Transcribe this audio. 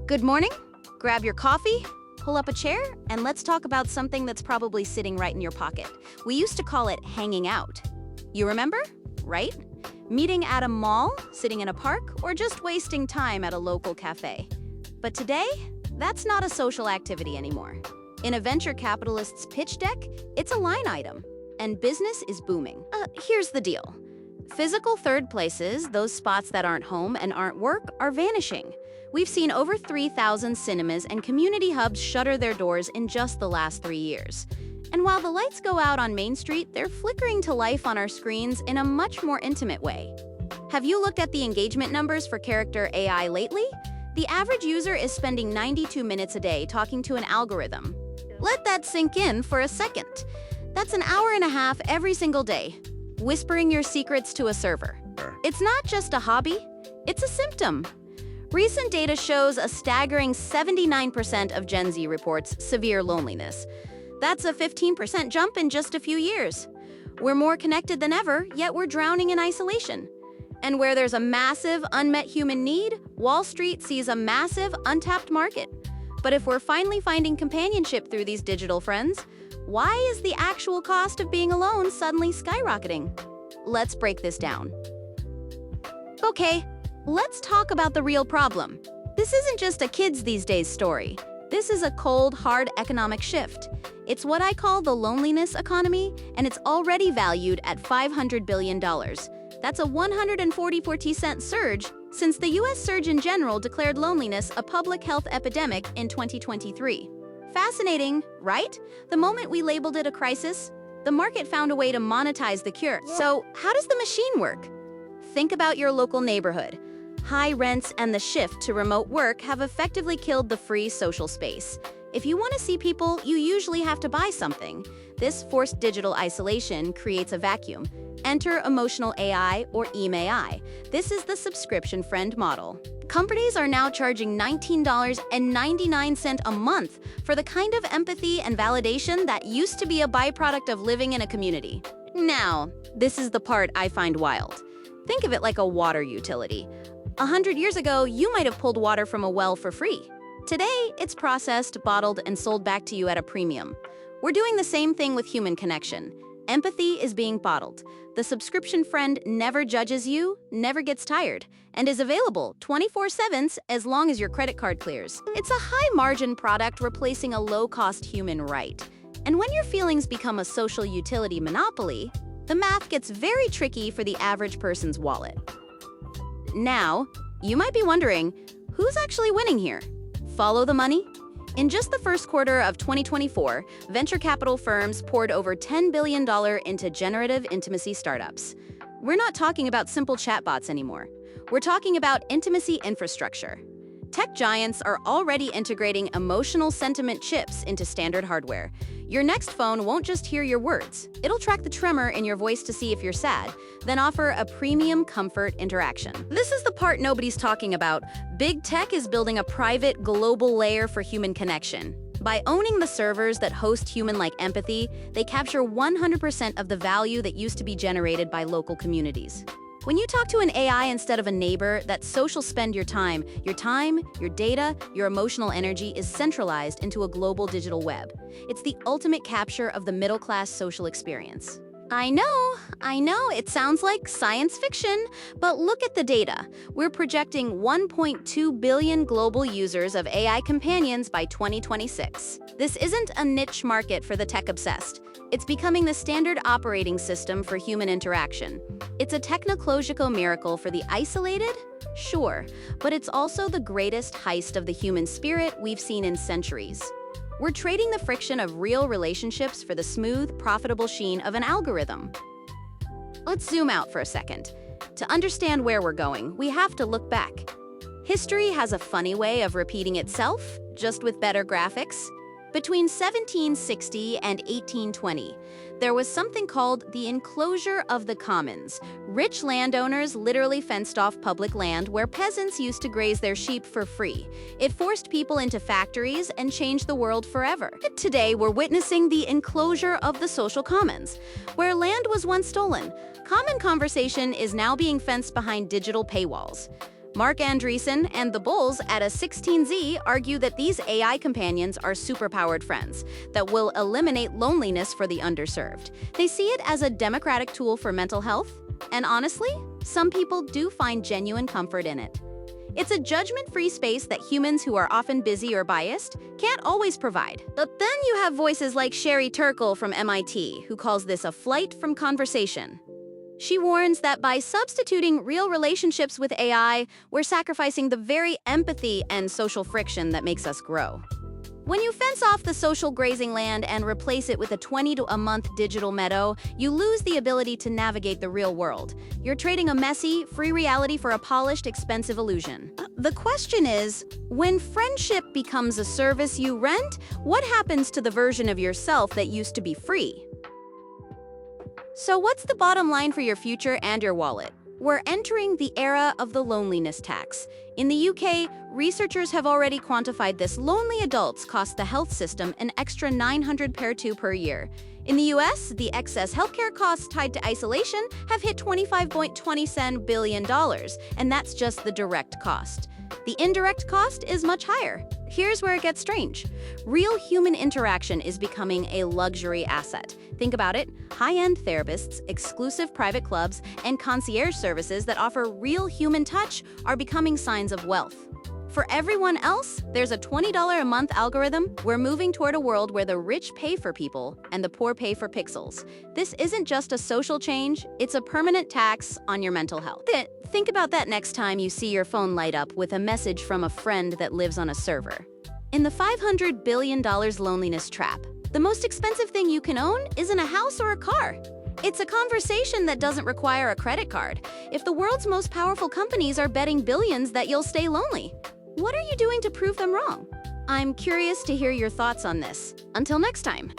Good morning. Grab your coffee, pull up a chair, and let's talk about something that's probably sitting right in your pocket. We used to call it hanging out. You remember? Right? Meeting at a mall, sitting in a park, or just wasting time at a local cafe. But today, that's not a social activity anymore. In a venture capitalist's pitch deck, it's a line item, and business is booming. Here's the deal. Physical third places, those spots that aren't home and aren't work, are vanishing. We've seen over 3,000 cinemas and community hubs shutter their doors in just the last 3 years. And while the lights go out on Main Street, they're flickering to life on our screens in a much more intimate way. Have you looked at the engagement numbers for Character AI lately? The average user is spending 92 minutes a day talking to an algorithm. Let that sink in for a second. That's an hour and a half every single day, whispering your secrets to a server. It's not just a hobby, it's a symptom. Recent data shows a staggering 79% of Gen Z reports severe loneliness. That's a 15% jump in just a few years. We're more connected than ever, yet we're drowning in isolation. And where there's a massive unmet human need, Wall Street sees a massive untapped market. But if we're finally finding companionship through these digital friends, why is the actual cost of being alone suddenly skyrocketing? Let's break this down. Okay, let's talk about the real problem. This isn't just a kids these days story. This is a cold, hard economic shift. It's what I call the loneliness economy, and it's already valued at $500 billion. That's a 144% surge since the US Surgeon General declared loneliness a public health epidemic in 2023. Fascinating, right? The moment we labeled it a crisis, the market found a way to monetize the cure. So, how does the machine work? Think about your local neighborhood. High rents and the shift to remote work have effectively killed the free social space. If you want to see people, you usually have to buy something. This forced digital isolation creates a vacuum. Enter emotional AI or EMAI. This is the subscription friend model. Companies are now charging $19.99 a month for the kind of empathy and validation that used to be a byproduct of living in a community. Now, this is the part I find wild. Think of it like a water utility. 100 years ago, you might have pulled water from a well for free. Today, it's processed, bottled, and sold back to you at a premium. We're doing the same thing with human connection. Empathy is being bottled. The subscription friend never judges you, never gets tired, and is available 24/7 as long as your credit card clears. It's a high-margin product replacing a low-cost human right. And when your feelings become a social utility monopoly, the math gets very tricky for the average person's wallet. Now, you might be wondering, who's actually winning here? Follow the money? In just the first quarter of 2024, venture capital firms poured over $10 billion into generative intimacy startups. We're not talking about simple chatbots anymore. We're talking about intimacy infrastructure. Tech giants are already integrating emotional sentiment chips into standard hardware. Your next phone won't just hear your words. It'll track the tremor in your voice to see if you're sad, then offer a premium comfort interaction. This is the part nobody's talking about. Big tech is building a private, global layer for human connection. By owning the servers that host human-like empathy, they capture 100% of the value that used to be generated by local communities. When you talk to an AI instead of a neighbor, that social spend your time, your data, your emotional energy is centralized into a global digital web. It's the ultimate capture of the middle-class social experience. I know, it sounds like science fiction, but look at the data. We're projecting 1.2 billion global users of AI companions by 2026. This isn't a niche market for the tech-obsessed. It's becoming the standard operating system for human interaction. It's a technological miracle for the isolated? Sure, but it's also the greatest heist of the human spirit we've seen in centuries. We're trading the friction of real relationships for the smooth, profitable sheen of an algorithm. Let's zoom out for a second. To understand where we're going, we have to look back. History has a funny way of repeating itself, just with better graphics. Between 1760 and 1820, there was something called the Enclosure of the Commons. Rich landowners literally fenced off public land where peasants used to graze their sheep for free. It forced people into factories and changed the world forever. Today, we're witnessing the enclosure of the social commons, where land was once stolen. Common conversation is now being fenced behind digital paywalls. Mark Andreessen and the Bulls at a 16Z argue that these AI companions are superpowered friends that will eliminate loneliness for the underserved. They see it as a democratic tool for mental health, and honestly, some people do find genuine comfort in it. It's a judgment-free space that humans who are often busy or biased can't always provide. But then you have voices like Sherry Turkle from MIT, who calls this a flight from conversation. She warns that by substituting real relationships with AI, we're sacrificing the very empathy and social friction that makes us grow. When you fence off the social grazing land and replace it with a 20-a-month digital meadow, you lose the ability to navigate the real world. You're trading a messy, free reality for a polished, expensive illusion. The question is, when friendship becomes a service you rent, what happens to the version of yourself that used to be free? So what's the bottom line for your future and your wallet? We're entering the era of the loneliness tax. In the UK, researchers have already quantified this. Lonely adults cost the health system an extra $900 per year. In the US, the excess healthcare costs tied to isolation have hit $25.27 billion, and that's just the direct cost. The indirect cost is much higher. Here's where it gets strange. Real human interaction is becoming a luxury asset. Think about it. High-end therapists, exclusive private clubs, and concierge services that offer real human touch are becoming signs of wealth. For everyone else, there's a $20 a month algorithm. We're moving toward a world where the rich pay for people and the poor pay for pixels. This isn't just a social change, it's a permanent tax on your mental health. Think about that next time you see your phone light up with a message from a friend that lives on a server. In the $500 billion loneliness trap, the most expensive thing you can own isn't a house or a car. It's a conversation that doesn't require a credit card. If the world's most powerful companies are betting billions that you'll stay lonely, what are you doing to prove them wrong? I'm curious to hear your thoughts on this. Until next time.